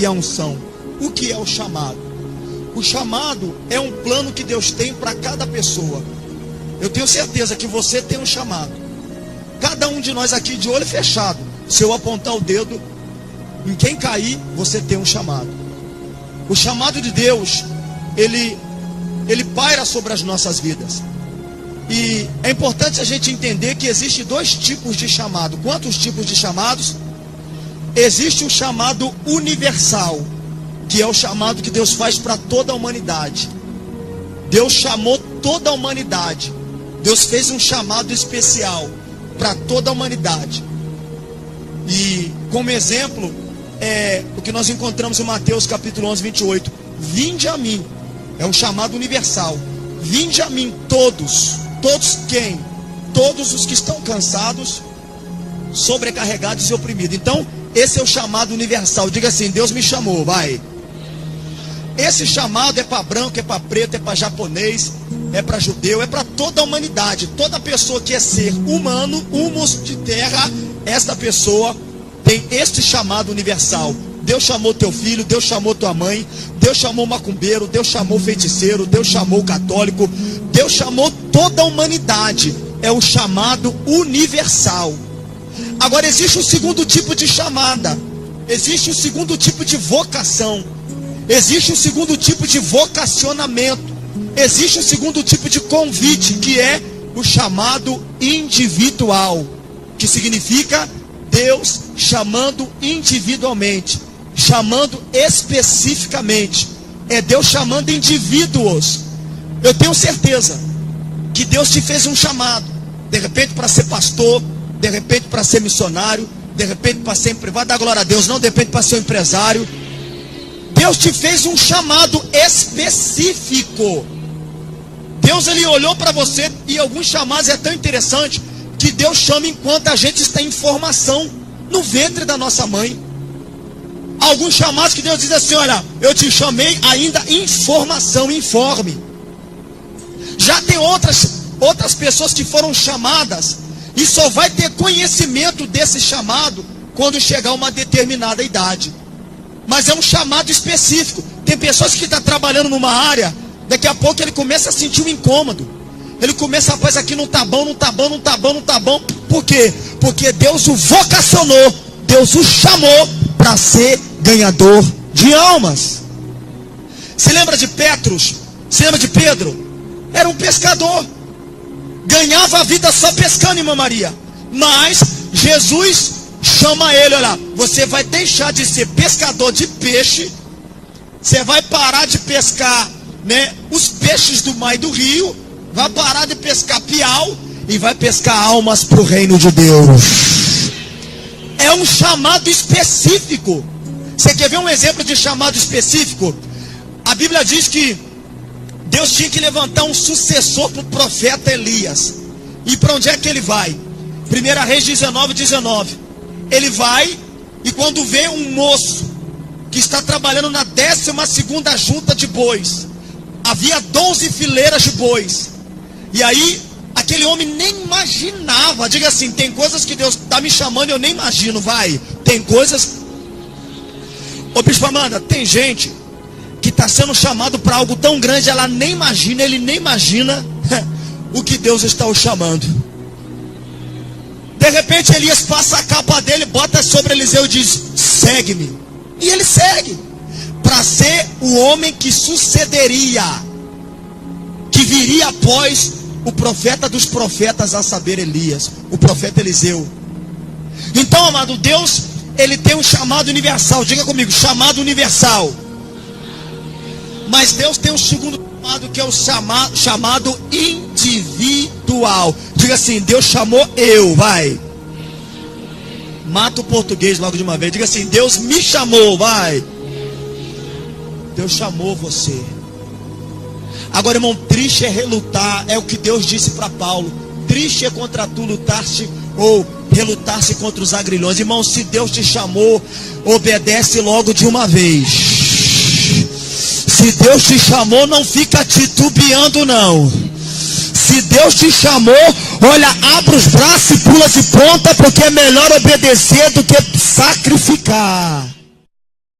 e a unção. O que é o chamado? O chamado é um plano que Deus tem para cada pessoa. Eu tenho certeza que você tem um chamado. Cada um de nós aqui de olho fechado, se eu apontar o dedo em quem cair, você tem um chamado. O chamado de Deus, ele paira sobre as nossas vidas. E é importante a gente entender que existem dois tipos de chamado. Quantos tipos de chamados? Existe o chamado universal, que é o chamado que Deus faz para toda a humanidade. Deus chamou toda a humanidade. Deus fez um chamado especial para toda a humanidade. E como exemplo, o que nós encontramos em Mateus capítulo 11, 28. Vinde a mim, é um chamado universal. Vinde a mim todos quem? Todos os que estão cansados, sobrecarregados e oprimidos. Então, esse é o chamado universal. Diga assim: Deus me chamou, vai. Esse chamado é para branco, é para preto, é para japonês, é para judeu, é para toda a humanidade. Toda pessoa que é ser humano, humus de terra, esta pessoa tem este chamado universal. Deus chamou teu filho, Deus chamou tua mãe, Deus chamou o macumbeiro, Deus chamou o feiticeiro, Deus chamou o católico, Deus chamou toda a humanidade. É o chamado universal. Agora existe o segundo tipo de chamada. Existe o segundo tipo de vocação. Existe o segundo tipo de vocacionamento. Existe o segundo tipo de convite, que é o chamado individual, que significa Deus chamando individualmente, chamando especificamente. É Deus chamando indivíduos. Eu tenho certeza que Deus te fez um chamado, de repente para ser pastor, de repente para ser missionário, de repente para ser empresário. Vai dar glória a Deus, não de repente para ser um empresário. Deus te fez um chamado específico. Deus, ele olhou para você, e alguns chamados é tão interessante que Deus chama enquanto a gente está em formação no ventre da nossa mãe. Alguns chamados que Deus diz assim: olha, eu te chamei ainda em formação, informe. Já tem outras pessoas que foram chamadas e só vai ter conhecimento desse chamado quando chegar a uma determinada idade. Mas é um chamado específico. Tem pessoas que estão trabalhando numa área, daqui a pouco ele começa a sentir um incômodo. Ele começa, rapaz, aqui não está bom, não está bom, não está bom, não está bom. Por quê? Porque Deus o vocacionou, Deus o chamou para ser ganhador de almas. Se lembra de Petros? Se lembra de Pedro? Era um pescador. Ganhava a vida só pescando, irmã Maria. Mas Jesus chama ele: olha, você vai deixar de ser pescador de peixe, você vai parar de pescar, os peixes do mar e do rio, vai parar de pescar piau e vai pescar almas para o reino de Deus. É um chamado específico. Você quer ver um exemplo de chamado específico? A Bíblia diz que Deus tinha que levantar um sucessor para o profeta Elias. E para onde é que ele vai? 1 Reis 19:19. Ele vai, e quando vê um moço que está trabalhando na 12ª junta de bois, havia 12 fileiras de bois. E aí, aquele homem nem imaginava. Diga assim: tem coisas que Deus está me chamando e eu nem imagino, vai. Tem coisas... Ô Bispo Amanda, tem gente que está sendo chamado para algo tão grande, ela nem imagina, ele nem imagina o que Deus está o chamando. De repente Elias passa a capa dele, bota sobre Eliseu e diz: segue-me. E ele segue, para ser o homem que sucederia, que viria após o profeta dos profetas, a saber, Elias, o profeta Eliseu. Então, amado, Deus, ele tem um chamado universal. Diga comigo: chamado universal. Mas Deus tem um segundo chamado, que é o chamado individual. Diga assim: Deus chamou eu, vai. Mata o português logo de uma vez. Diga assim: Deus me chamou, vai. Deus chamou você. Agora, irmão, triste é relutar. É o que Deus disse para Paulo: triste é contra tu lutar-se, ou relutar-se contra os agrilhões. Irmão, se Deus te chamou, obedece logo de uma vez. Se Deus te chamou, não fica titubeando, não. Se Deus te chamou, olha, abre os braços e pula de ponta, porque é melhor obedecer do que sacrificar.